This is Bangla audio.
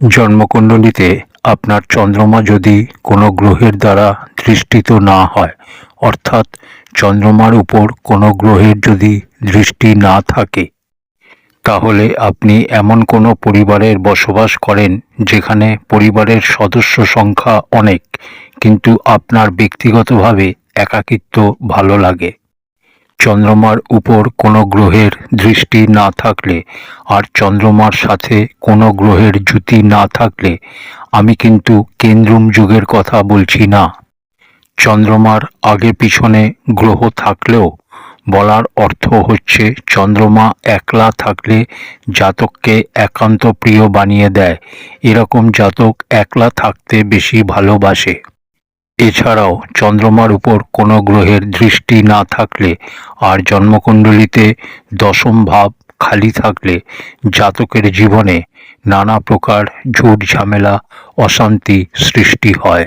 জন্মকুণ্ডলিতে আপনার চন্দ্রমা যদি কোনো গ্রহের দ্বারা দৃষ্টিত না হয়, অর্থাৎ চন্দ্রমার উপর কোনো গ্রহের যদি দৃষ্টি না থাকে, তাহলে আপনি এমন কোনো পরিবারের বসবাস করেন যেখানে পরিবারের সদস্য সংখ্যা অনেক, কিন্তু আপনার ব্যক্তিগতভাবে একাকিত্ব ভালো লাগে। চন্দ্রমার উপর কোনো গ্রহের দৃষ্টি না থাকলে আর চন্দ্রমার সাথে কোনো গ্রহের যুতি না থাকলে, আমি কিন্তু কেন্দ্রুম যুগের কথা বলছি না। চন্দ্রমার আগে পিছনে গ্রহ থাকলেও বলার অর্থ হচ্ছে চন্দ্রমা একলা থাকলে জাতককে একান্ত প্রিয় বানিয়ে দেয়। এরকম জাতক একলা থাকতে বেশি ভালোবাসে। এছাড়াও চন্দ্রমার উপর কোনো গ্রহের দৃষ্টি না থাকলে আর জন্মকুণ্ডলিতে দশম ভাব খালি থাকলে জাতকের জীবনে নানা প্রকার ঝুট ঝামেলা অশান্তি সৃষ্টি হয়।